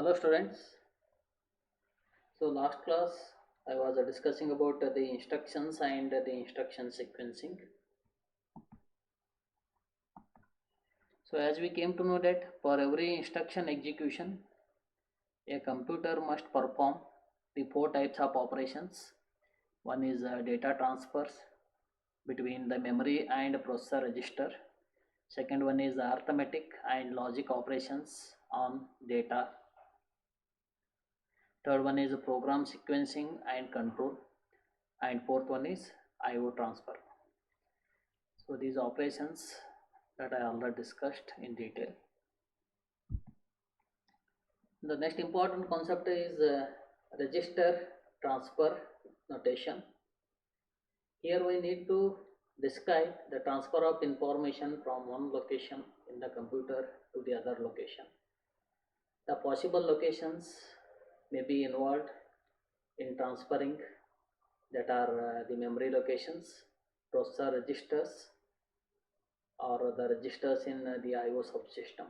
Hello students. So last class I was discussing about the instructions and the instruction sequencing. So as we came to know that for every instruction execution, a computer must perform the four types of operations. One is data transfers between the memory and processor register. Second one is arithmetic and logic operations on data. Third one is program sequencing and control, and fourth one is IO transfer. So these operations that I already discussed in detail. The next important concept is register transfer notation. Here we need to describe the transfer of information from one location in the computer to the other location. The possible locations may be involved in transferring, that are the memory locations, processor registers, or the registers in the IO subsystem.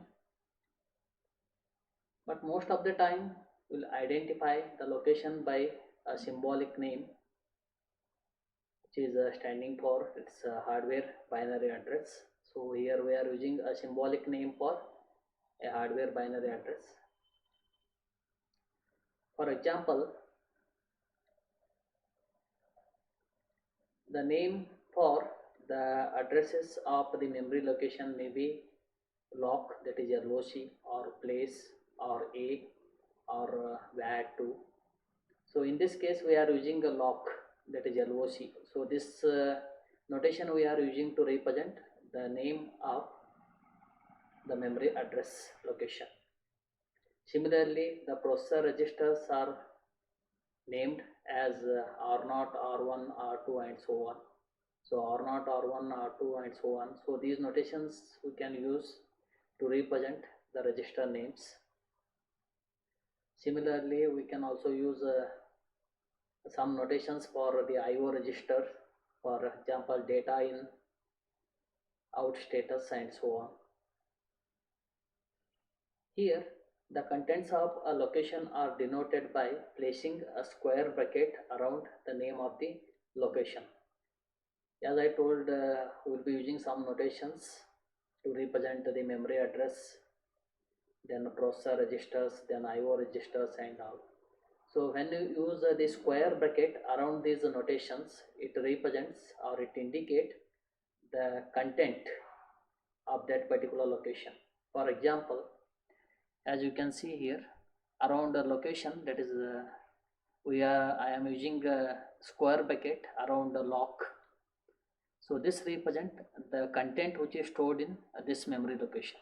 But most of the time we'll identify the location by a symbolic name, which is standing for its hardware binary address. So here we are using a symbolic name for a hardware binary address. For example, the name for the addresses of the memory location may be lock, that is LOC, or place, or A, or VAD2. So in this case we are using a lock, that is LOC. So this notation we are using to represent the name of the memory address location. Similarly, the processor registers are named as R0, R1, R2, and so on. So R0, R1, R2, and so on. So these notations we can use to represent the register names. Similarly, we can also use some notations for the IO register, for example data in, out status, and so on. Here the contents of a location are denoted by placing a square bracket around the name of the location. As I told, we will be using some notations to represent the memory address, then processor registers, then IO registers, and all. So when you use the square bracket around these notations, it represents or it indicates the content of that particular location. For example, as you can see here, around the location, that is I am using a square bracket around the lock. So this represent the content which is stored in this memory location.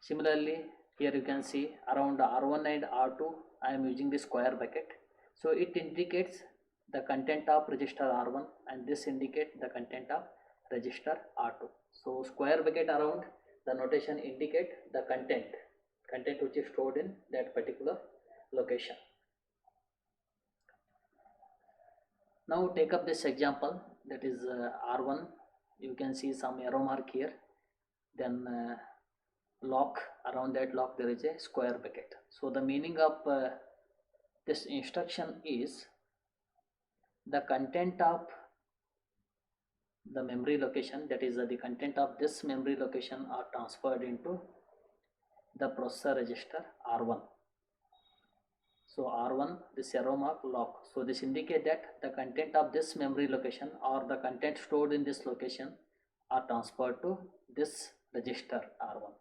Similarly, here you can see around R1 and R2 I am using the square bracket. So it indicates the content of register R1, and this indicates the content of register R2. So square bracket around the notation indicate the content which is stored in that particular location. Now take up this example, that is R1. You can see some arrow mark here, then lock, around that lock there is a square bracket. So the meaning of this instruction is the content of the memory location, that is the content of this memory location, are transferred into the processor register R1. So R1, this arrow mark, lock. So this indicate that the content of this memory location or the content stored in this location are transferred to this register R1.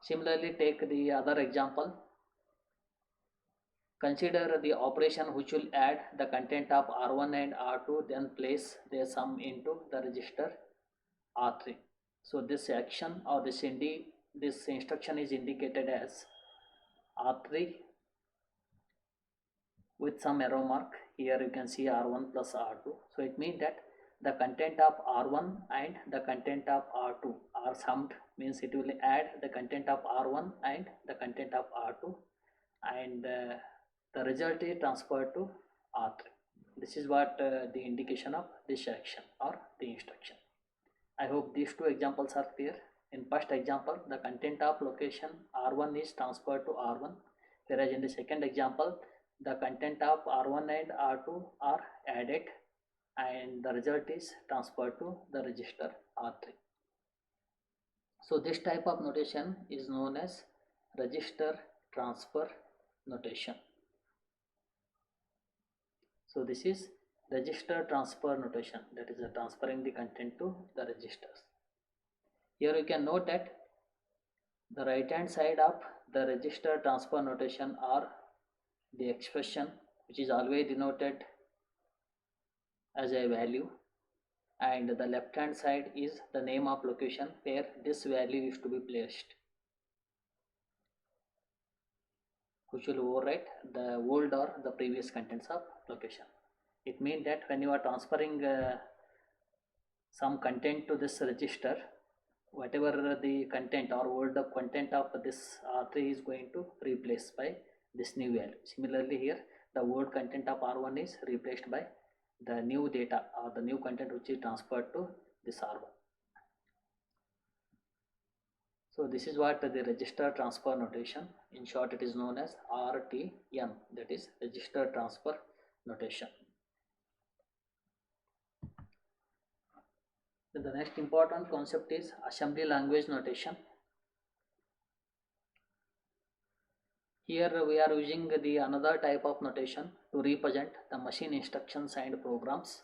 Similarly, take the other example. Consider the operation which will add the content of R1 and R2, then place their sum into the register R3. So this action or this instruction is indicated as R3 with some arrow mark. Here you can see R1 plus R2. So it means that the content of R1 and the content of R2 are summed, means it will add the content of R1 and the content of R2, and the result is transferred to R3. This is what the indication of this action or the instruction. I hope these two examples are clear. In first example, the content of location R1 is transferred to R1, whereas in the second example, the content of R1 and R2 are added and the result is transferred to the register R3. So this type of notation is known as register transfer notation. So this is register transfer notation, that is transferring the content to the registers. Here you can note that the right hand side of the register transfer notation are the expression which is always denoted as a value, and the left hand side is the name of location where this value is to be placed, which will overwrite the old or the previous contents of location. It means that when you are transferring some content to this register, whatever the content or old content of this R3 is going to replace by this new value. Similarly here, the old content of R1 is replaced by the new data or the new content which is transferred to this R1. So this is what the register transfer notation, in short it is known as RTN, that is register transfer notation. Then the next important concept is assembly language notation. Here we are using the another type of notation to represent the machine instructions and programs.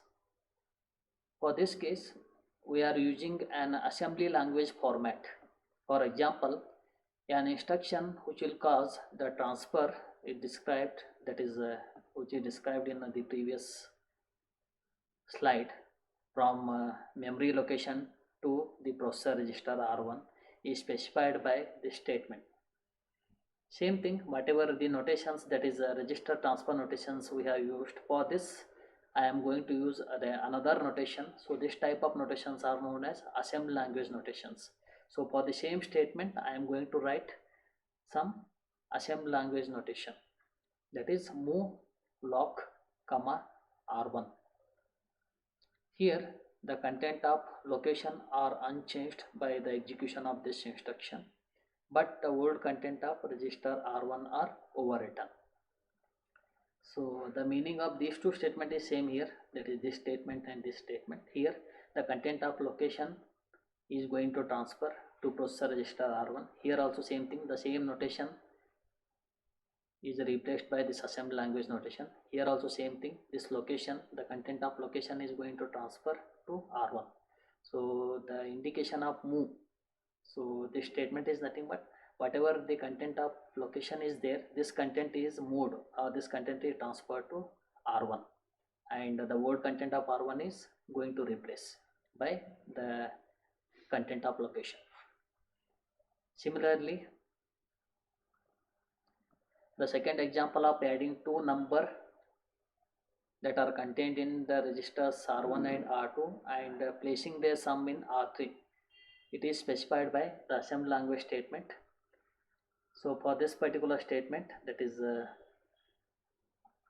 For this case, we are using an assembly language format. For example, an instruction which will cause the transfer is described, that is which is described in the previous slide, from memory location to the processor register R1 is specified by this statement. Same thing, whatever the notations, that is register transfer notations we have used, for this I am going to use another notation. So this type of notations are known as assembly language notations. So for the same statement I am going to write some assembly language notation, that is move lock comma R1. Here the content of location are unchanged by the execution of this instruction, but the old content of register R1 are overwritten. So the meaning of these two statements is same here, that is this statement and this statement. Here the content of location is going to transfer to processor register R1. Here also same thing, the same notation is replaced by this assembly language notation. Here also same thing, this location, the content of location is going to transfer to R1. So the indication of move, so this statement is nothing but whatever the content of location is there, this content is moved or this content is transferred to R1, and the old content of R1 is going to replace by the content of location. Similarly, the second example of adding two numbers that are contained in the registers R1 and R2 and placing their sum in R3, it is specified by the assembly language statement. So for this particular statement, that is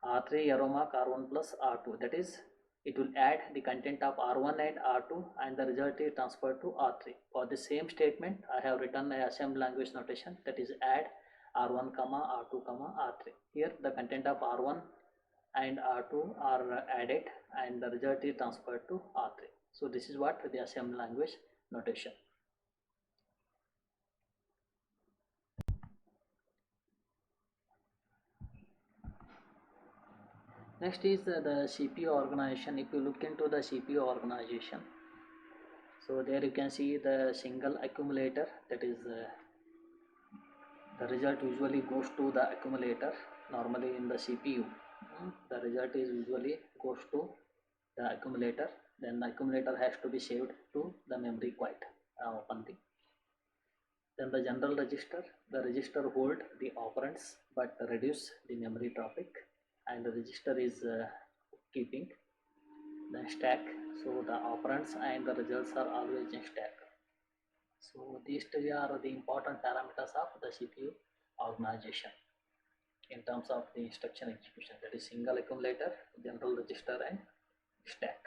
R3 arrow mark R1 plus R2, that is it will add the content of R1 and R2 and the result is transferred to R3. For the same statement I have written a assembly language notation, that is add R1 comma R2 comma R3. Here the content of R1 and R2 are added and the result is transferred to R3. So this is what the assembly language notation. Next is the CPU organization. If you look into the CPU organization, so there you can see the single accumulator, that is the result usually goes to the accumulator. Normally in the CPU, the result is usually goes to the accumulator, then the accumulator has to be saved to the memory quite one thing. Then the general register, the register hold the operands but reduce the memory traffic, and the register is keeping the stack, so the operands and the results are always in stack. So these three are the important parameters of the CPU organization in terms of the instruction execution, that is single accumulator, general register and stack.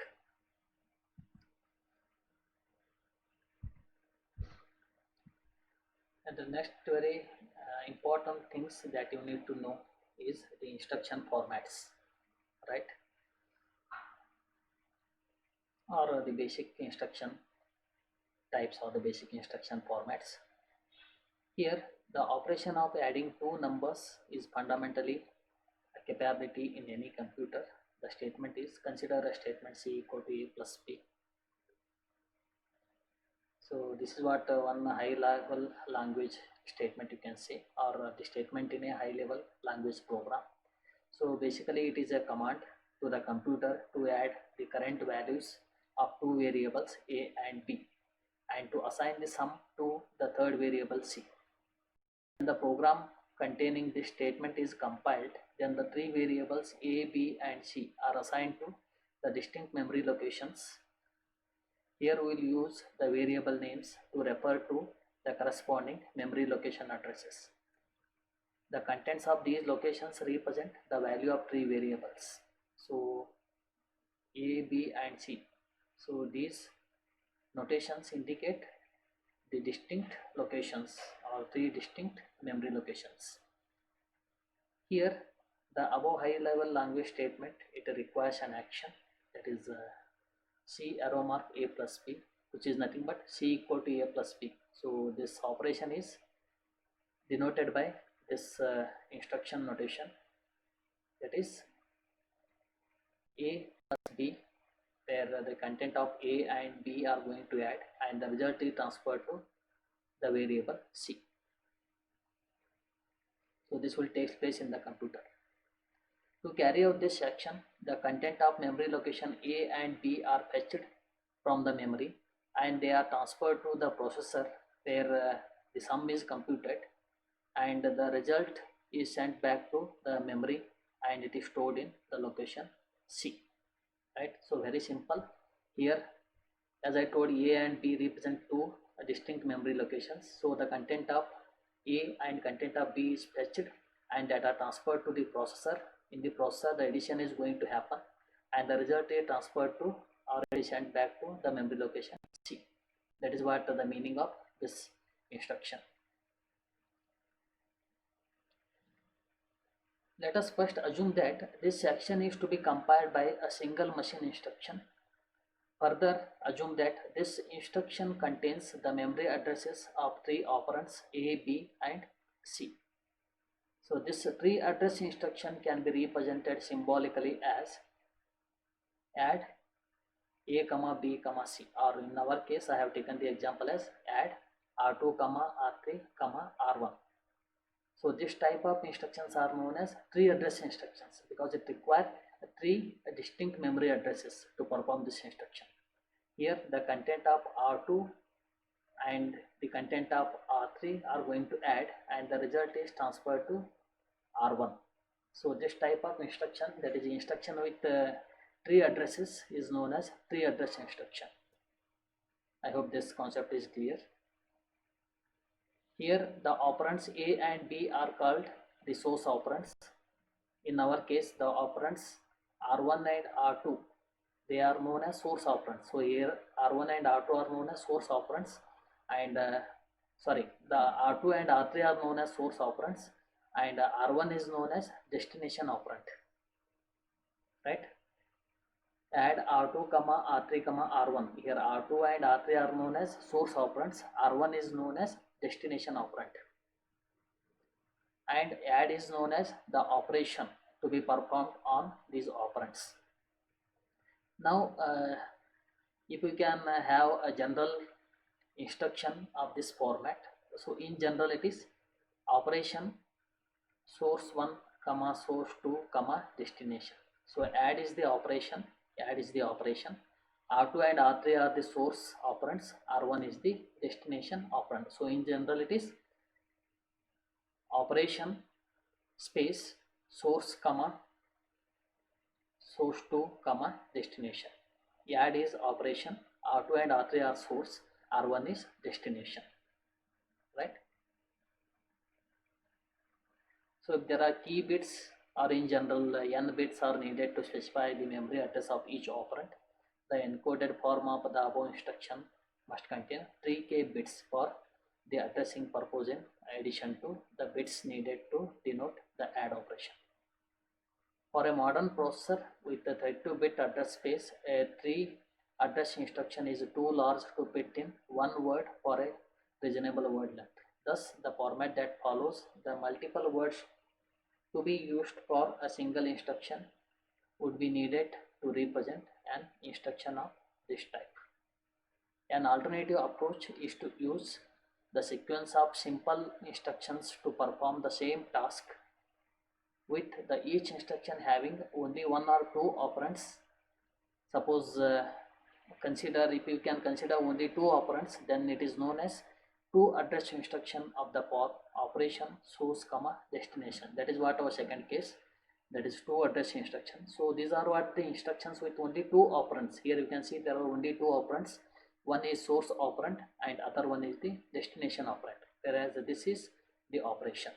And the next very important things that you need to know is the instruction formats, right? Or the basic instruction types or the basic instruction formats. Here, the operation of adding two numbers is fundamentally a capability in any computer. The statement is consider a statement C equal to A plus B. So this is what one high level language statement you can say, or the statement in a high level language program. So basically it is a command to the computer to add the current values of two variables A and B and to assign the sum to the third variable C. When the program containing this statement is compiled, then the three variables A, B and C are assigned to the distinct memory locations. Here we will use the variable names to refer to the corresponding memory location addresses. The contents of these locations represent the value of three variables. So A, B and C. So these notations indicate the distinct locations or three distinct memory locations. Here the above high level language statement, it requires an action, that is C arrow mark A plus B, which is nothing but C equal to A plus B. So this operation is denoted by this instruction notation, that is A plus B, where the content of A and B are going to add and the result is transferred to the variable C. So this will take place in the computer. To carry out this action, the content of memory location A and B are fetched from the memory and they are transferred to the processor, where the sum is computed and the result is sent back to the memory and it is stored in the location C, right? So very simple. Here, as I told, A and B represent two distinct memory locations. So the content of A and content of B is fetched and that are transferred to the processor. In the processor, the addition is going to happen and the result is transferred to or sent back to the memory location C. That is what the meaning of this instruction. Let us first assume that this action is to be compiled by a single machine instruction. Further, assume that this instruction contains the memory addresses of three operands A, B and C. So this three address instruction can be represented symbolically as add A, B, C, or in our case I have taken the example as add R2, R3, R1. So this type of instructions are known as three address instructions because it requires three distinct memory addresses to perform this instruction. Here the content of R2 and the content of R3 are going to add and the result is transferred to R1. So this type of instruction, that is instruction with three addresses, is known as three address instruction. I hope this concept is clear. Here the operands A and B are called the source operands. In our case the operands R1 and R2, they are known as source operands. So here R1 and R2 are known as source operands and the R2 and R3 are known as source operands and R1 is known as destination operand, right? Add R2, R3, R1. Here R2 and R3 are known as source operands, R1 is known as destination operand, and add is known as the operation to be performed on these operands. Now if we can have a general instruction of this format, so in general it is operation source 1, source 2, destination. So add is the operation, R2 and R3 are the source operands, R1 is the destination operand. So in general it is operation space source, source 2, destination. Add is operation, R2 and R3 are source, R1 is destination, right? So if there are key bits or in general n bits are needed to specify the memory address of each operand, the encoded form of the above instruction must contain 3k bits for the address addressing purpose in addition to the bits needed to denote the add operation. For a modern processor with a 32-bit address space, a 3 address instruction is too large to fit in one word for a reasonable word length. Thus, the format that follows, the multiple words to be used for a single instruction would be needed to represent an instruction of this type. An alternative approach is to use the sequence of simple instructions to perform the same task, with each instruction having only one or two operands. Suppose consider, if you can consider only two operands, then it is known as two address instruction of the operation source comma destination. That is what our second case, that is two address instructions. So these are what the instructions with only two operands. Here you can see there are only two operands. One is source operand and other one is the destination operand, whereas this is the operation.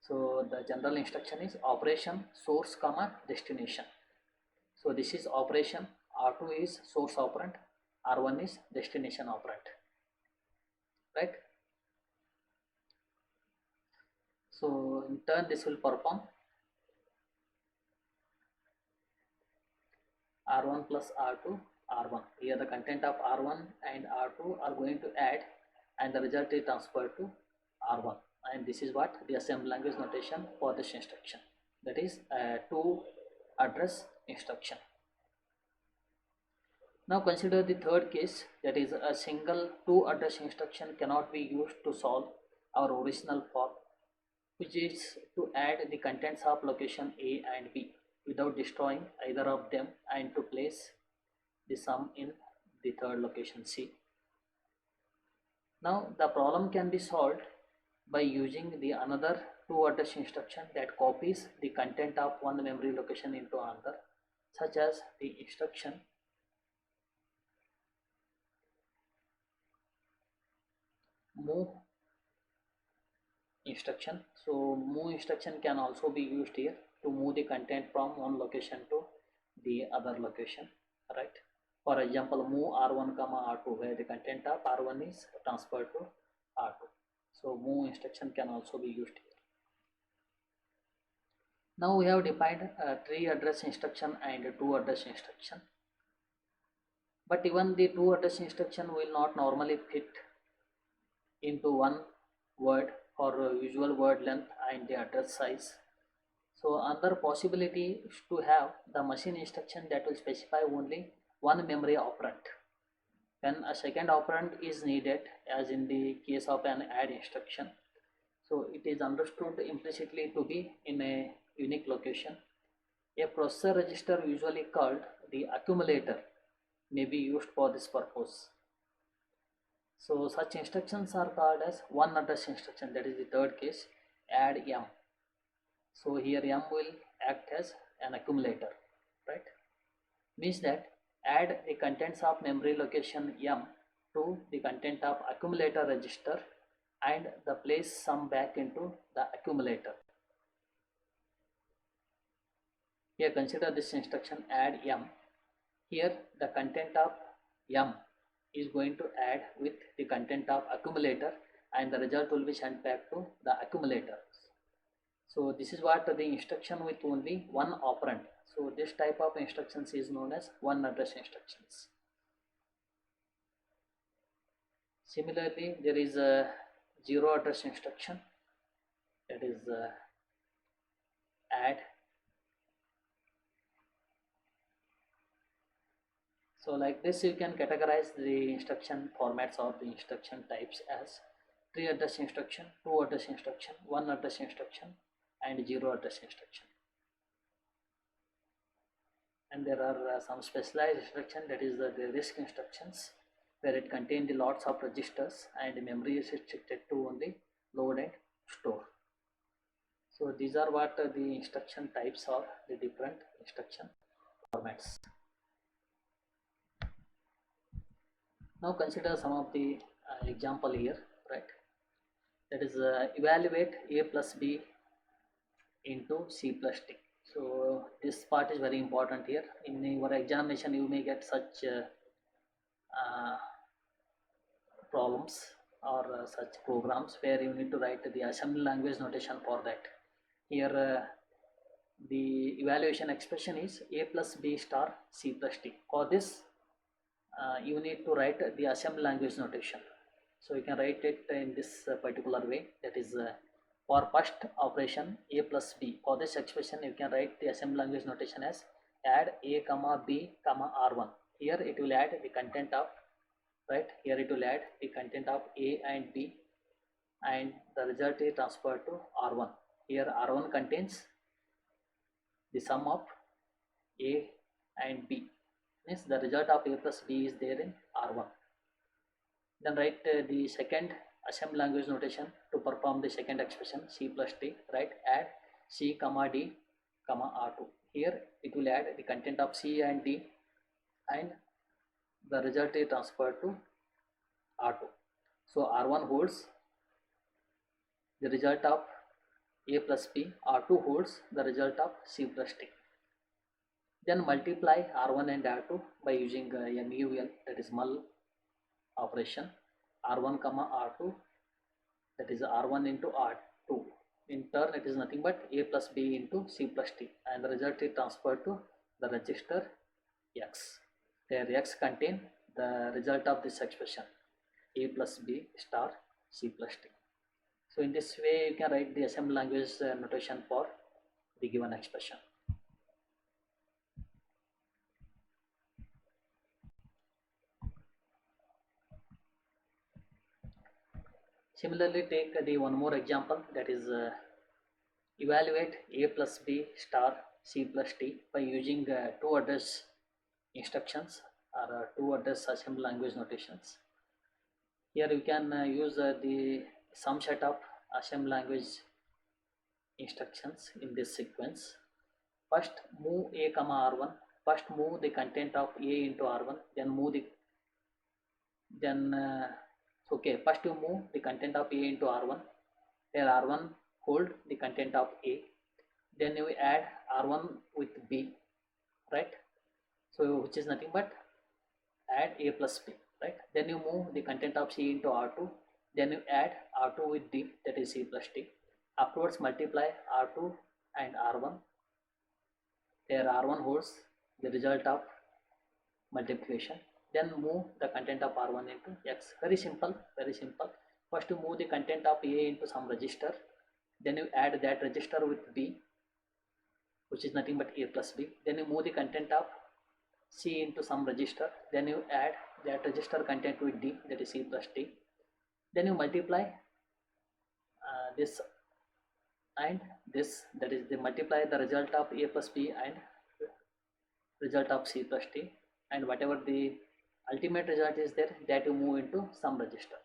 So the general instruction is operation source comma destination. So this is operation, R2 is source operand, R1 is destination operand, right? So in turn this will perform R1 plus R2, R1. Here the content of R1 and R2 are going to add and the result is transferred to R1, and this is what the assembly language notation for this instruction, that is a two address instruction. Now consider the third case, that is a single two address instruction cannot be used to solve our original form, which is to add the contents of location A and B without destroying either of them and to place the sum in the third location C. Now the problem can be solved by using the another two address instruction that copies the content of one memory location into another, such as the instruction move instruction. So move instruction can also be used here to move the content from one location to the other location, right? For example, move R1 comma R2, where the content of R1 is transferred to R2. So move instruction can also be used here. Now we have defined three address instruction and two address instruction, but even the two address instruction will not normally fit into one word for usual word length and the address size. So another possibility is to have the machine instruction that will specify only one memory operand when a second operand is needed, as in the case of an add instruction. So it is understood implicitly to be in a unique location. A processor register, usually called the accumulator, may be used for this purpose. So such instructions are called as one address instruction, that is the third case, add M. So here M will act as an accumulator, right? Means that add the contents of memory location M to the content of accumulator register and the place sum back into the accumulator. Here consider this instruction add M. Here the content of M is going to add with the content of accumulator and the result will be sent back to the accumulator. So this is what the instruction with only one operand. So this type of instructions is known as one address instructions. Similarly, there is a zero address instruction, that is add. So like this you can categorize the instruction formats or the instruction types as three address instruction, two address instruction, one address instruction and zero address instruction. And there are some specialized instruction, that is the RISC instructions, where it contains the lots of registers and memory is restricted to only load and store. So these are what the instruction types are, the different instruction formats. Now consider some of the example here, right? That is evaluate A plus B into C plus D. So this part is very important here. In your examination you may get such problems. or such programs where you need to write the assembly language notation for that. Here the evaluation expression is a plus b star c plus t. For this you need to write the assembly language notation. So you can write it in this particular way, that is for first operation a plus b. For this expression you can write the assembly language notation as add a comma b comma r1. Here it will add the content of, right, here it will add the content of a and b, and the result is transferred to r1. Here r1 contains the sum of a and b, means the result of a plus b is there in r1. Then write the second assembly language notation to perform the second expression c plus t. Write add c comma d comma r2. Here it will add the content of c and d, and the result is transferred to r2. So r1 holds the result of a plus b, r2 holds the result of c plus t. Then multiply r1 and r2 by using MUL, that is mul operation. R1 comma R2, that is R1 into R2. In turn it is nothing but a plus b into c plus t, and the result is transferred to the register x. There x contain the result of this expression a plus b star c plus t. So in this way you can write the assembly language notation for the given expression. Similarly, take the one more example, that is evaluate a plus b star c plus t by using two address instructions, or two address assembly language notations. Here you can use the some set of assembly language instructions in this sequence. First move a comma r1. First move the content of a into r1, then move the first you move the content of a into r1, where r1 hold the content of a, then you add r1 with b, right? So which is nothing but add a plus b, right? Then you move the content of c into r2, then you add r2 with d, that is c plus t. Afterwards multiply r2 and r1, there r1 holds the result of multiplication. Then move the content of r1 into x. Very simple, very simple. First you move the content of a into some register, then you add that register with b, which is nothing but a plus b. Then you move the content of c into some register, then you add that register content with d, that is c plus t. Then you multiply this and this, that is they multiply the result of a plus b and result of c plus t, and whatever the ultimate result is there, that you move into some register.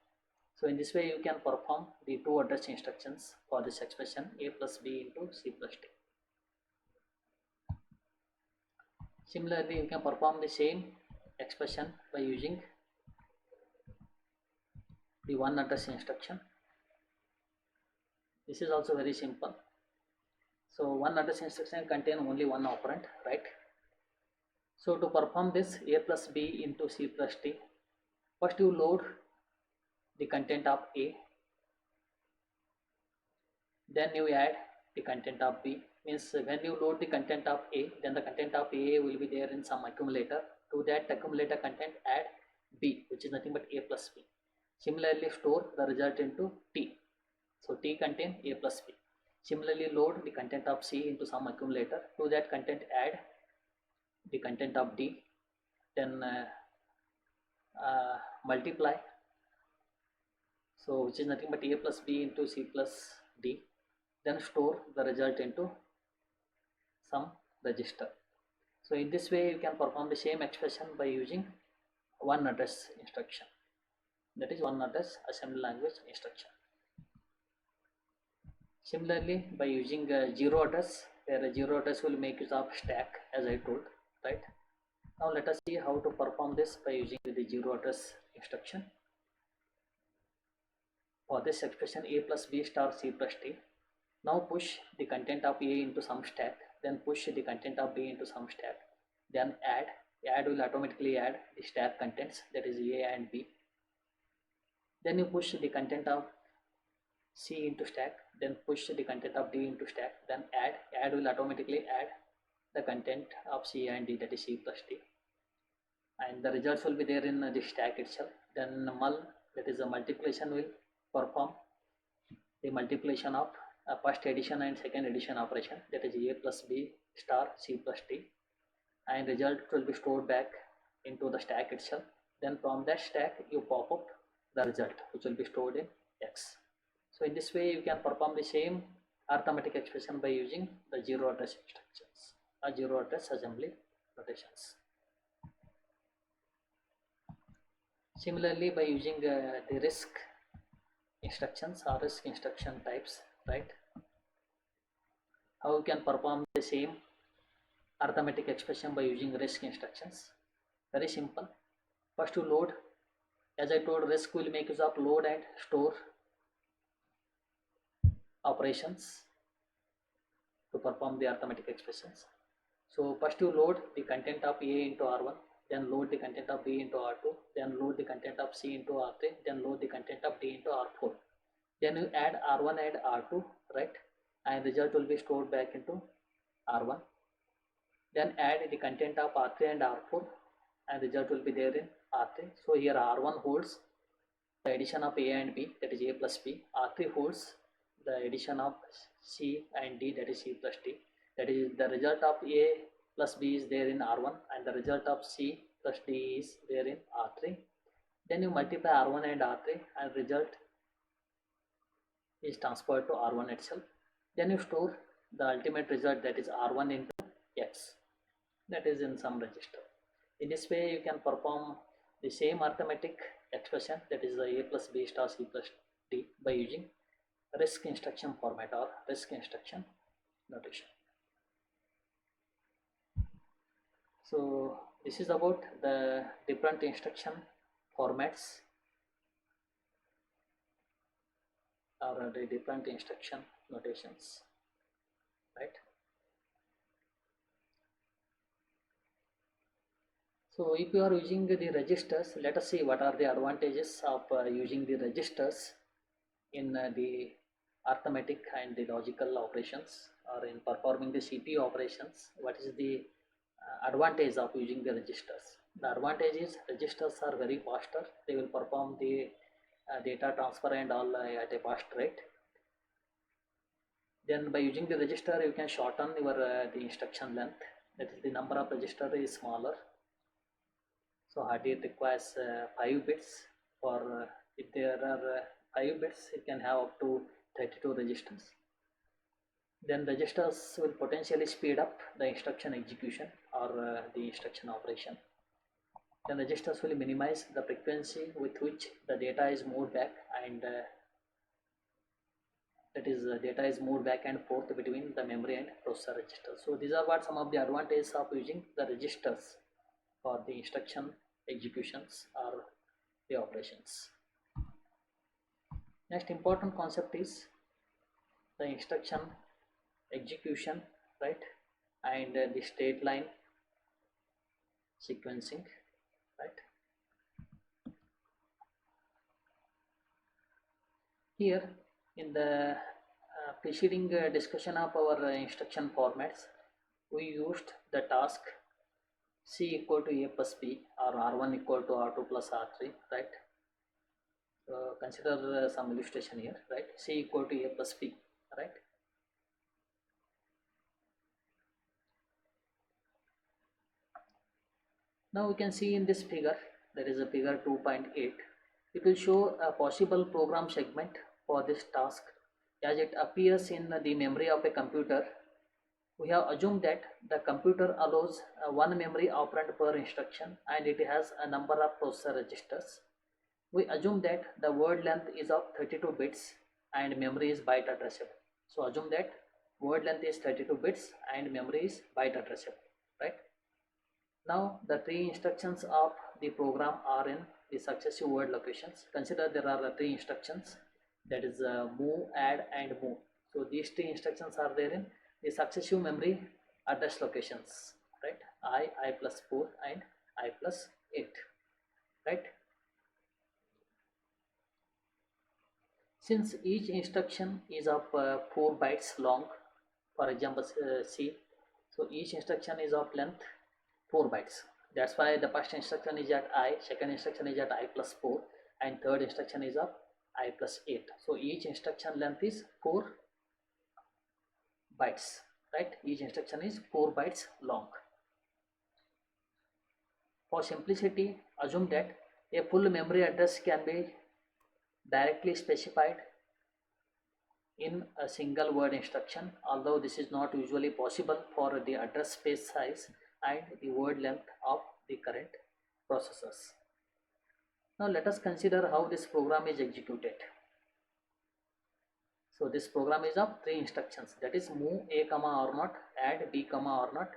So in this way you can perform the two address instructions for this expression a plus b into c plus t. Similarly you can perform the same expression by using the one address instruction. This is also very simple. So one address instruction contain only one operand, right? So to perform this a plus b into c plus t, first you load the content of a, then you add the content of b. Means when you load the content of a, then the content of a will be there in some accumulator. To that accumulator content add b, which is nothing but a plus b. Similarly store the result into t. So t contain a plus b. Similarly load the content of c into some accumulator. To that content add the content of d, then multiply, so which is nothing but a plus b into c plus d, then store the result into some register. So in this way you can perform the same expression by using one address instruction, that is one address assembly language instruction. Similarly by using zero address, where zero address will make use of stack, as I told, right? Now let us see how to perform this by using the zero address instruction. For this expression a plus b star c plus t, now push the content of a into some stack, then push the content of b into some stack, then add will automatically add the stack contents, that is a and b. Then you push the content of C into stack, then push the content of D into stack, then add will automatically add the content of C and D, that is C plus D, and the results will be there in the stack itself. Then mul, that is the multiplication, will perform the multiplication of first addition and second addition operation, that is A plus B star C plus D, and result will be stored back into the stack itself. Then from that stack you pop up the result which will be stored in X. So in this way you can perform the same arithmetic expression by using the zero address instructions or zero address assembly notations. Similarly, by using the RISC instructions or RISC instruction types, right? How you can perform the same arithmetic expression by using RISC instructions? Very simple. First you load, as I told, RISC will make use of load and store operations to perform the arithmetic expressions. So first you load the content of A into R1, then load the content of B into R2, then load the content of C into R3, then load the content of D into R4. Then you add R1 and R2, right? And result will be stored back into R1. Then add the content of R3 and R4 and result will be there in R3. So here R1 holds the addition of A and B, that is A plus B. R3 holds the addition of C and D, that is C plus D. That is the result of A plus B is there in R1 and the result of C plus D is there in R3. Then you multiply R1 and R3 and result is transferred to R1 itself. Then you store the ultimate result, that is R1 into X, that is in some register. In this way you can perform the same arithmetic expression, that is the A plus B star C plus D, by using RISC instruction format or RISC instruction notation. So this is about the different instruction formats or the different instruction notations, right? So if you are using the registers, let us see what are the advantages of using the registers in the arithmetic and the logical operations, or in performing the CPU operations. What is the advantage of using the registers? The advantage is registers are very faster. They will perform the data transfer and all at a fast rate. Then by using the register you can shorten your the instruction length, that is the number of register is smaller. So hardly it requires 5 bits, or if there are 5 bits it can have up to 32 registers. Then registers will potentially speed up the instruction execution or the instruction operation. Then registers will minimize the frequency with which the data is moved back, and that is data is moved back and forth between the memory and processor registers. So these are what some of the advantages of using the registers for the instruction executions or the operations. Next important concept is the instruction execution, right, and the state line sequencing, right. Here in the preceding discussion of our instruction formats, we used the task C equal to A plus B or R1 equal to R2 plus R3, right. So consider some illustration here, right. C equal to A plus B, right. Now we can see in this figure, there is a figure 2.8. It will show a possible program segment for this task as it appears in the memory of a computer. We have assumed that the computer allows one memory operand per instruction and it has a number of processor registers. We assume that the word length is of 32 bits and memory is byte addressable. So assume that word length is 32 bits and memory is byte addressable, right. Now the 3 instructions of the program are in the successive word locations. Consider there are 3 instructions, that is move, add and move. So these 3 instructions are there in the successive memory address locations, right. I plus 4 and I plus 8, right. Since each instruction is of 4 bytes long, for example C, so each instruction is of length 4 bytes. That's why the first instruction is at I, second instruction is at I plus 4, and third instruction is of I plus 8. So each instruction length is 4 bytes, right? Each instruction is 4 bytes long. For simplicity, assume that a full memory address can be directly specified in a single word instruction, although this is not usually possible for the address space size and the word length of the current processors. Now let us consider how this program is executed. So this program is of 3 instructions, that is move a comma or not, add b comma or not,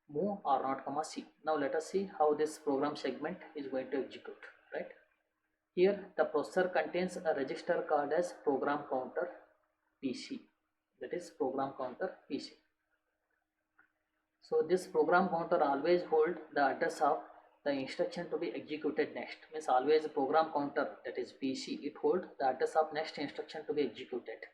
move or not comma c. Now let us see how this program segment is going to execute, right? Here the processor contains a register called as program counter PC, that is program counter PC. So this program counter always hold the address of the instruction to be executed next, means always program counter, that is PC, it hold the address of next instruction to be executed.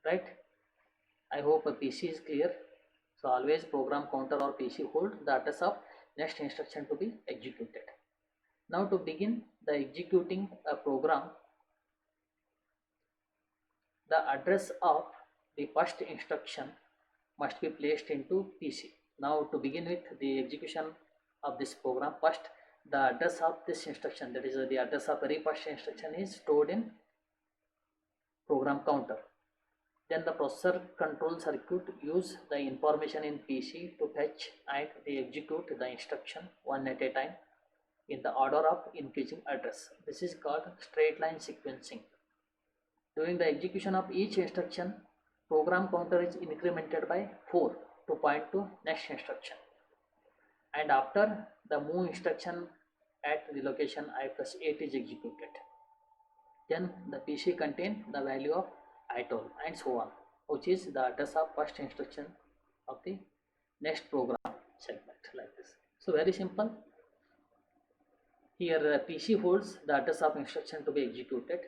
Right? I hope a PC is clear. So always program counter or PC hold the address of next instruction to be executed. Now to begin the executing a program, the address of the first instruction must be placed into PC. Now to begin with the execution of this program, first the address of this instruction, that is the address of very first instruction, is stored in program counter. Then the processor control circuit use the information in PC to fetch and they execute the instruction one at a time in the order of increasing address. This is called straight line sequencing. During the execution of each instruction, program counter is incremented by 4 to point to next instruction. And after the move instruction at the location I plus 8 is executed, then the PC contain the value of I told and so on, which is the address of first instruction of the next program segment, like this. So very simple. Here PC holds the address of instruction to be executed,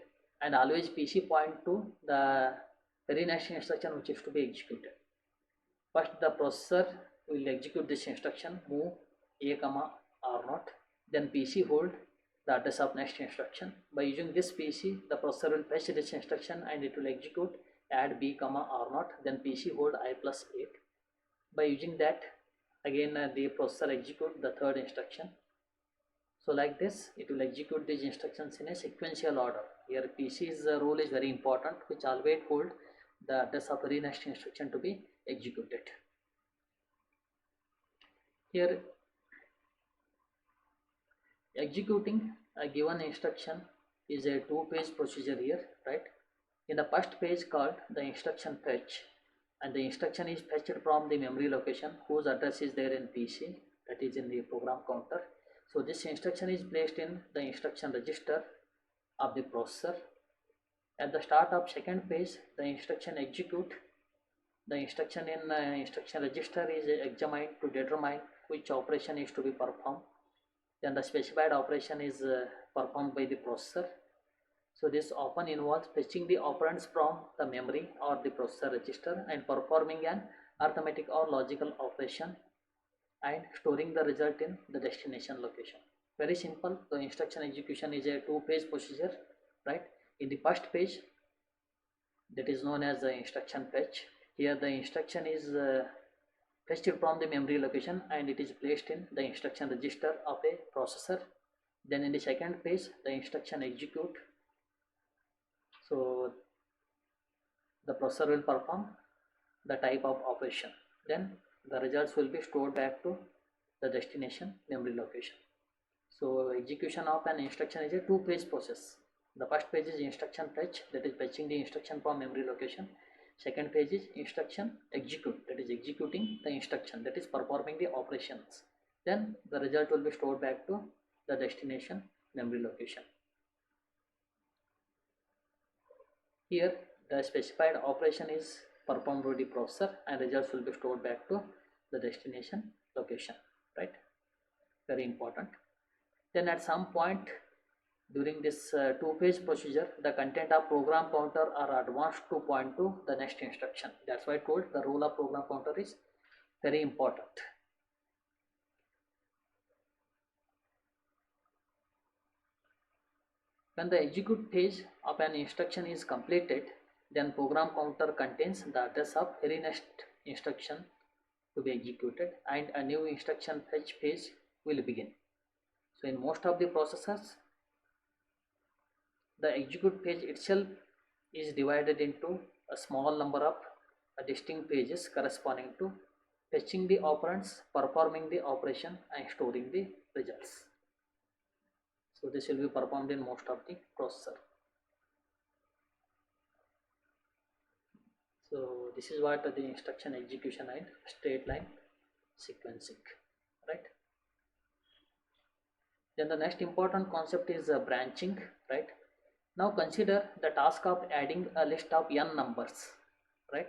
and always PC point to the very next instruction which is to be executed. First the processor will execute this instruction move a comma or not, then PC hold the address of next instruction. By using this PC, the processor will fetch this instruction and it will execute add b comma or not, then PC hold I plus 8. By using that, again the processor execute the third instruction. So like this it will execute these instructions in a sequential order. Here PC's role is very important, which always hold the address of very next instruction to be executed. Here executing a given instruction is a two-phase procedure here, right? In the first phase called the instruction fetch, and the instruction is fetched from the memory location whose address is there in PC, that is in the program counter. So this instruction is placed in the instruction register of the processor. At the start of second phase, the instruction execute. The instruction in instruction register is examined to determine which operation is to be performed. Then the specified operation is performed by the processor. So this often involves fetching the operands from the memory or the processor register and performing an arithmetic or logical operation and storing the result in the destination location. Very simple. The instruction execution is a two-phase procedure, right? In the first phase, that is known as the instruction fetch. Here the instruction is fetched from the memory location and it is placed in the instruction register of a processor. Then in the second phase, the instruction execute. So the processor will perform the type of operation. Then the results will be stored back to the destination memory location. So execution of an instruction is a two-phase process. The first phase is instruction fetch, that is fetching the instruction from memory location. Second phase is instruction execute, that is executing the instruction, that is performing the operations. Then the result will be stored back to the destination memory location. Here the specified operation is performed by the processor and results will be stored back to the destination location, right? very important. Then at some point during this two-phase procedure, the content of program counter are advanced to point to the next instruction. That's why I told the role of program counter is very important. When the execute phase of an instruction is completed, then program counter contains the address of very next instruction to be executed and a new instruction fetch phase will begin. So in most of the processors, the execute page itself is divided into a small number of distinct pages corresponding to fetching the operands, performing the operation and storing the results. So this will be performed in most of the processor. So this is what the instruction execution and straight line sequencing, right? Then the next important concept is branching, right? Now consider the task of adding a list of n numbers, right?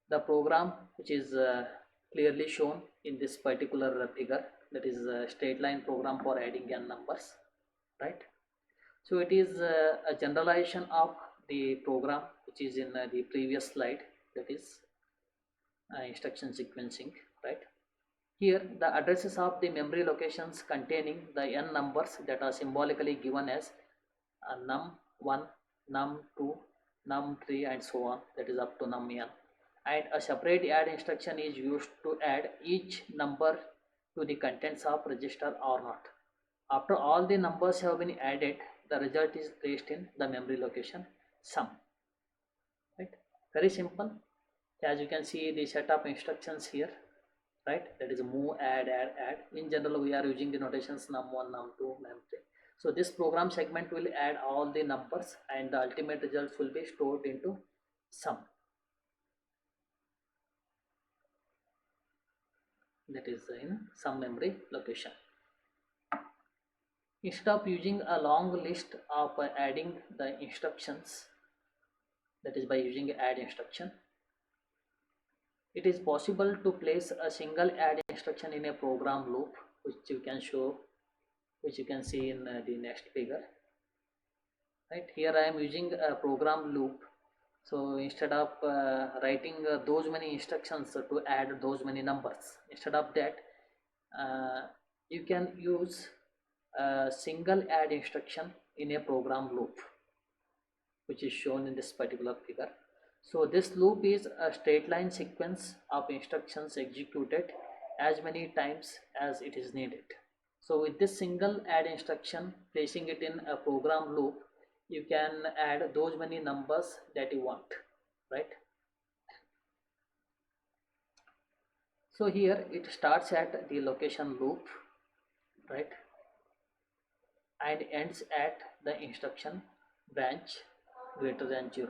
The program which is clearly shown in this particular figure, that is a straight line program for adding n numbers, right? So it is a generalization of the program which is in the previous slide, that is instruction sequencing, right? Here the addresses of the memory locations containing the n numbers that are symbolically given as num1, num2, num3 and so on, that is up to num-n, and a separate add instruction is used to add each number to the contents of register or not. After all the numbers have been added, the result is placed in the memory location sum, right? Very simple. As you can see the set of instructions here, right? That is move, add. In general we are using the notations num1, num2, num3. So this program segment will add all the numbers and the ultimate results will be stored into sum, that is in some memory location. Instead of using a long list of adding the instructions, that is by using add instruction, it is possible to place a single add instruction in a program loop, which you can see in the next figure, right? Here I am using a program loop. So instead of writing those many instructions to add those many numbers, instead of that you can use a single add instruction in a program loop, which is shown in this particular figure. So this loop is a straight line sequence of instructions executed as many times as it is needed. So with this single add instruction, placing it in a program loop, you can add those many numbers that you want, right? So here it starts at the location loop, right, and ends at the instruction branch greater than 0.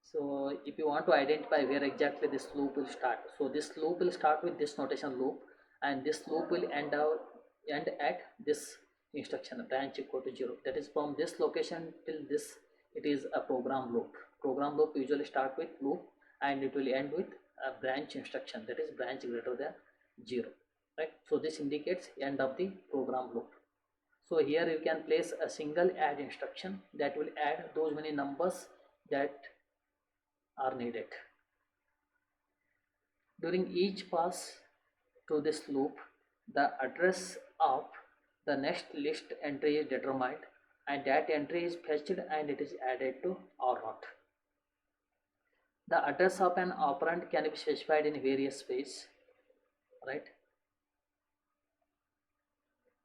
So if you want to identify where exactly this loop will start, so this loop will start with this notation loop, and this loop will end at this instruction branch equal to 0. That is from this location till this, it is a program loop. Program loop usually start with loop and it will end with a branch instruction, that is branch greater than 0, right? So this indicates end of the program loop. So here you can place a single add instruction that will add those many numbers that are needed. During each pass to this loop, the address of the next list entry is determined and that entry is fetched and it is added to or not. The address of an operand can be specified in various ways, right?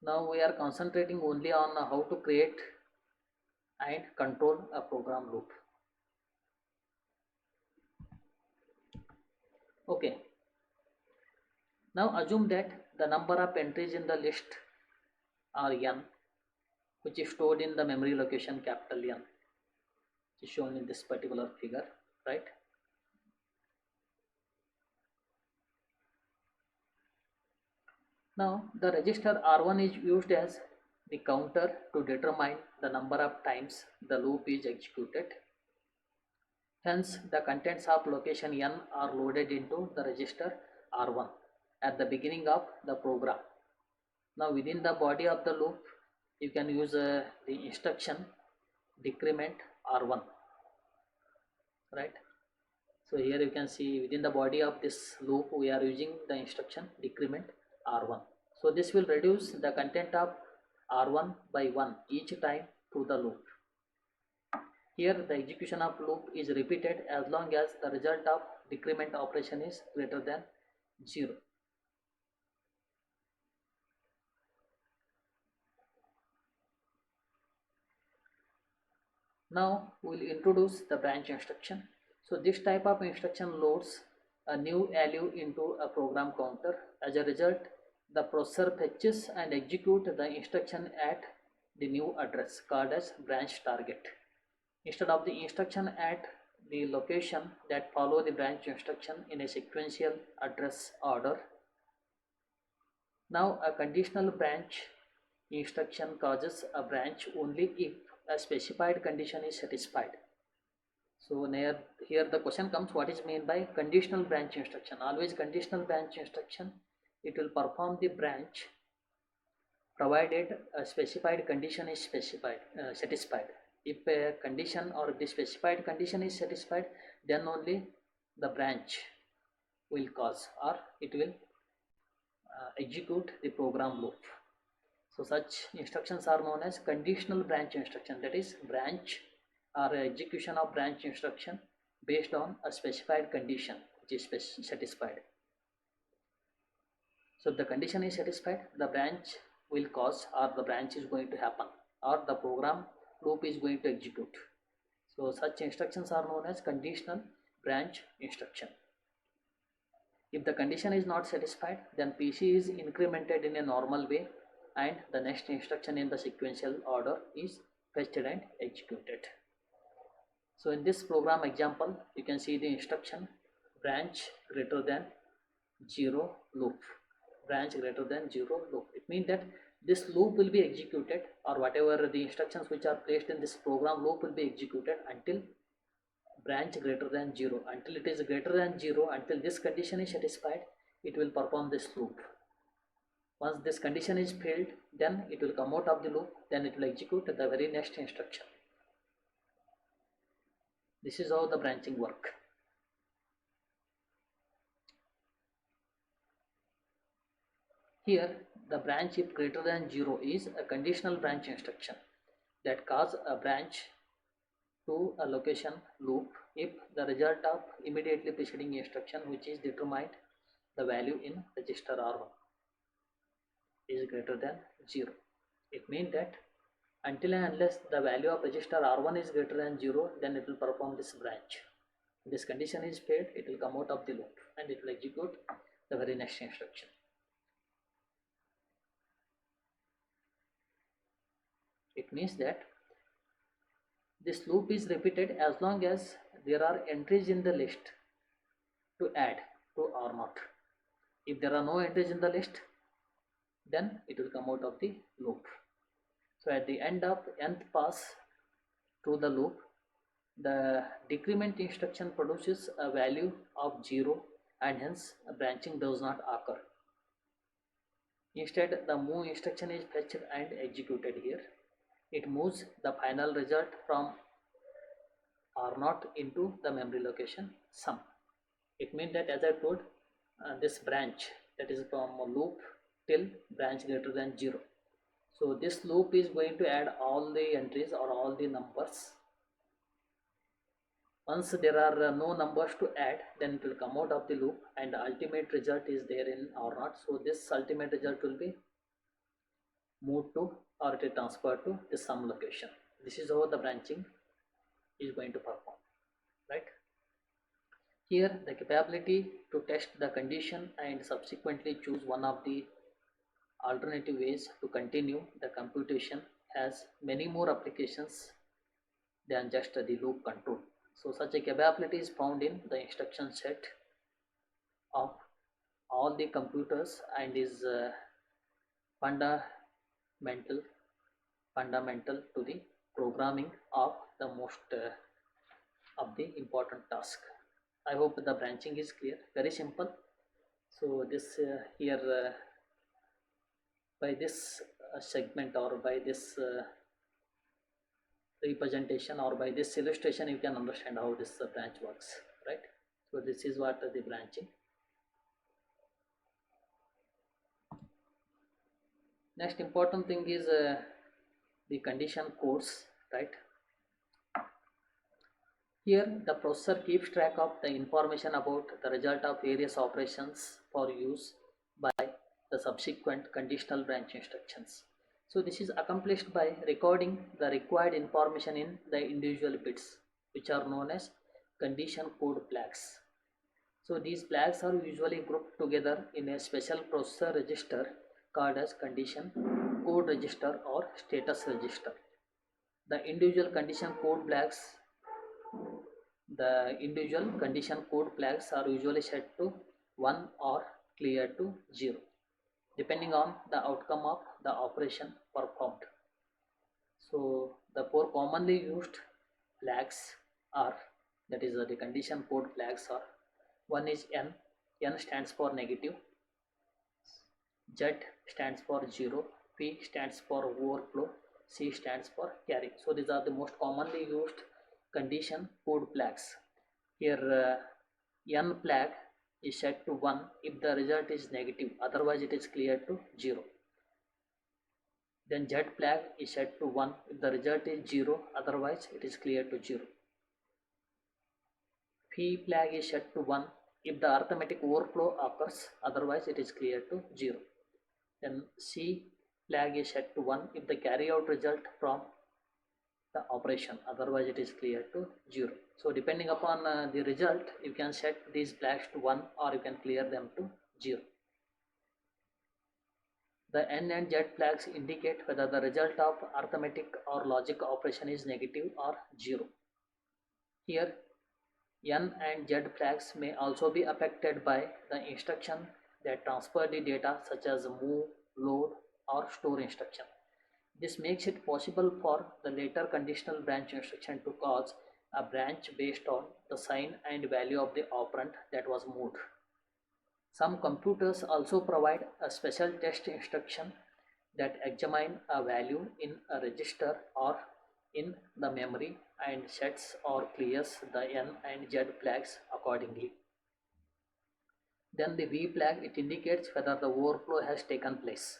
Now we are concentrating only on how to create and control a program loop. Okay. Now assume that the number of entries in the list are n, which is stored in the memory location capital N, which is shown in this particular figure, right? Now the register R1 is used as the counter to determine the number of times the loop is executed. Hence the contents of location N are loaded into the register R1 at the beginning of the program. Now within the body of the loop you can use the instruction decrement r1, right? So here you can see within the body of this loop we are using the instruction decrement r1. So this will reduce the content of r1 by 1 each time through the loop. Here the execution of loop is repeated as long as the result of decrement operation is greater than 0. Now we will introduce the branch instruction. So this type of instruction loads a new value into a program counter. As a result, the processor fetches and executes the instruction at the new address called as branch target, instead of the instruction at the location that follow the branch instruction in a sequential address order. Now a conditional branch instruction causes a branch only if a specified condition is satisfied. So here the question comes, what is meant by conditional branch instruction? Always conditional branch instruction, it will perform the branch provided a specified condition is satisfied. If a condition or the specified condition is satisfied, then only the branch will cause or it will execute the program loop. So such instructions are known as conditional branch instruction, that is branch or execution of branch instruction based on a specified condition which is satisfied. So if the condition is satisfied, the branch will cause or the branch is going to happen or the program loop is going to execute. So such instructions are known as conditional branch instruction. If the condition is not satisfied, then PC is incremented in a normal way and the next instruction in the sequential order is fetched and executed. So in this program example, you can see the instruction branch greater than 0 loop. Branch greater than 0 loop. It means that this loop will be executed, or whatever the instructions which are placed in this program loop will be executed until branch greater than 0. Until it is greater than 0, until this condition is satisfied, it will perform this loop. Once this condition is filled, then it will come out of the loop, then it will execute the very next instruction. This is how the branching work. Here the branch if greater than 0 is a conditional branch instruction that calls a branch to a location loop if the result of immediately preceding instruction which is determined the value in register R1 is greater than 0. It means that until and unless the value of register R1 is greater than 0, then it will perform this branch. If this condition is failed, it will come out of the loop and it will execute the very next instruction. It means that this loop is repeated as long as there are entries in the list to add to R0. If there are no entries in the list, then it will come out of the loop. So at the end of nth pass through the loop, the decrement instruction produces a value of 0 and hence branching does not occur. Instead, the move instruction is fetched and executed here. It moves the final result from R0 into the memory location sum. It means that, as I told, this branch, that is from loop till branch greater than 0. So this loop is going to add all the entries or all the numbers. Once there are no numbers to add, then it will come out of the loop and the ultimate result is there in R0. So this ultimate result will be moved to or it is transferred to the sum location. This is how the branching is going to perform, right? Here the capability to test the condition and subsequently choose one of the alternative ways to continue the computation has many more applications than just the loop control. So such a capability is found in the instruction set of all the computers and is fundamental to the programming of the most of the important task. I hope the branching is clear. Very simple. So this here by this segment, or by this representation, or by this illustration, you can understand how this branch works, right? So this is what the branching. Next important thing is the condition codes, right? Here the processor keeps track of the information about the result of various operations for use by the subsequent conditional branch instructions. So this is accomplished by recording the required information in the individual bits, which are known as condition code flags. So these flags are usually grouped together in a special processor register called as condition code register or status register. The individual condition code flags are usually set to 1 or cleared to 0, depending on the outcome of the operation performed. So the four commonly used flags are, that is the condition code flags are, one is N. N stands for negative, Z stands for 0, P stands for overflow, C stands for carry. So these are the most commonly used condition code flags. Here N flag is set to 1 if the result is negative, otherwise it is cleared to 0. Then Z flag is set to 1 if the result is 0, otherwise it is cleared to 0. P flag is set to 1 if the arithmetic overflow occurs, otherwise it is cleared to 0. Then C flag is set to 1 if the carry out result from the operation, otherwise it is cleared to 0. So depending upon the result, you can set these flags to 1 or you can clear them to 0. The N and Z flags indicate whether the result of arithmetic or logic operation is negative or 0. Here N and Z flags may also be affected by the instruction that transfer the data, such as move, load or store instruction. This makes it possible for the later conditional branch instruction to cause a branch based on the sign and value of the operand that was moved. Some computers also provide a special test instruction that examine a value in a register or in the memory and sets or clears the N and Z flags accordingly. Then the V flag, it indicates whether the overflow has taken place.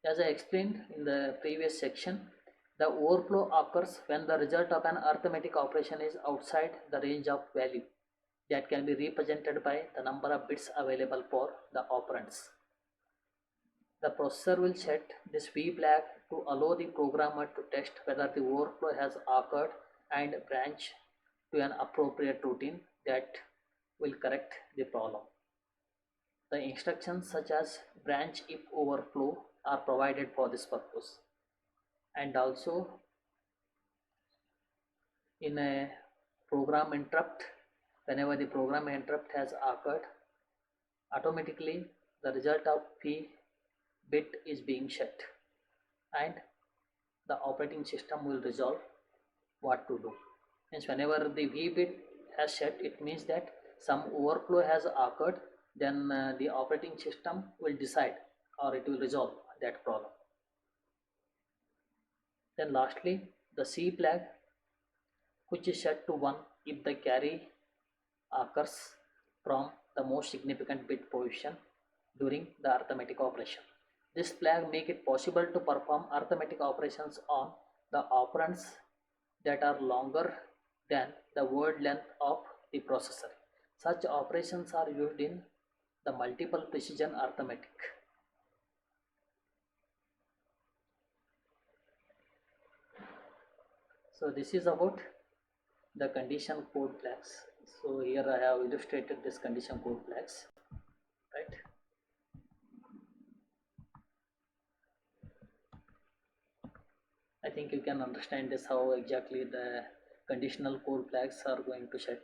As I explained in the previous section, the overflow occurs when the result of an arithmetic operation is outside the range of value that can be represented by the number of bits available for the operands. The processor will set this V flag to allow the programmer to test whether the overflow has occurred and branch to an appropriate routine that will correct the problem. The instructions such as branch if overflow are provided for this purpose. And also in a program interrupt, whenever the program interrupt has occurred, automatically the result of P bit is being set and the operating system will resolve what to do. Means whenever the V bit has set, it means that some overflow has occurred, then the operating system will decide or it will resolve that problem. Then lastly, the C flag, which is set to 1 if the carry occurs from the most significant bit position during the arithmetic operation. This flag makes it possible to perform arithmetic operations on the operands that are longer than the word length of the processor. Such operations are used in the multiple precision arithmetic. So this is about the condition code flags. So here I have illustrated this condition code flags, right? I think you can understand this, how exactly the conditional code flags are going to set.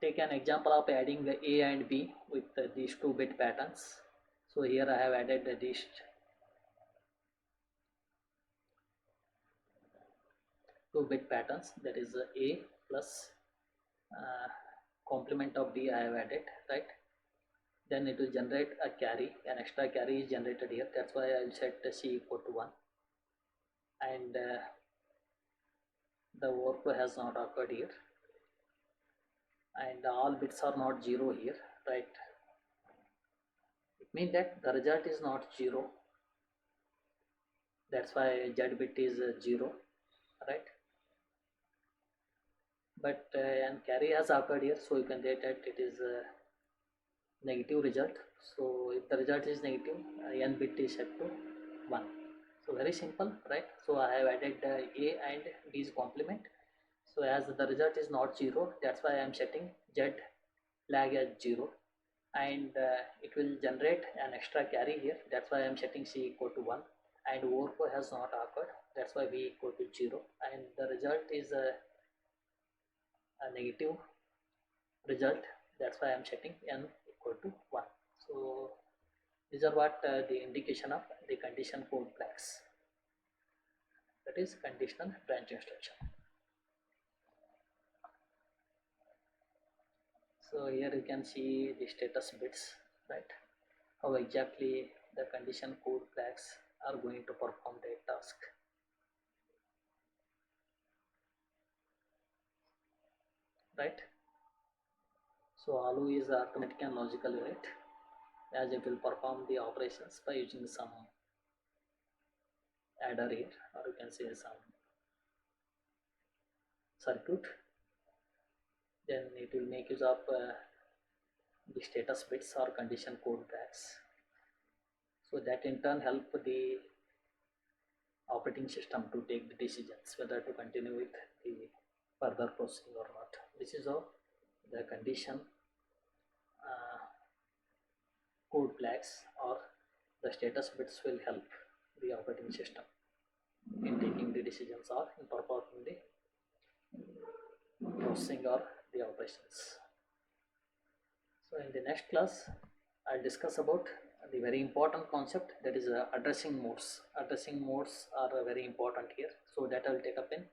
Take an example of adding the A and B with these 2-bit patterns. So here I have added these 2-bit patterns, that is A plus complement of B I have added, right? then it will generate a carry, an extra carry is generated here. That's why I'll set C equal to 1, and the overflow has not occurred here, and all bits are not 0 here, right? It means that the result is not 0. That's why Z bit is 0, right? But and carry has occurred here, so you can say that it is a negative result. So if the result is negative, n bit is set to 1. So very simple, right? So I have added a and b's complement. So as the result is not 0, that's why I am setting z flag as 0, and it will generate an extra carry here. That's why I am setting c equal to 1, and overflow has not occurred. That's why v equal to 0, and the result is a negative result. That's why I'm setting n equal to 1. So these are what the indication of the condition code flags, that is conditional branch instruction. So here you can see the status bits, right? How exactly the condition code flags are going to perform their task, right? So ALU is arithmetic and logical unit, as it will perform the operations by using some adder here, or you can say some circuit. Then it will make use of the status bits or condition code flags. So that in turn help the operating system to take the decisions whether to continue with the further processing or not. This is how the condition code flags or the status bits will help the operating system in taking the decisions or in performing the processing or the operations. So in the next class, I'll discuss about the very important concept, that is addressing modes. Addressing modes are very important here, so that I'll take up in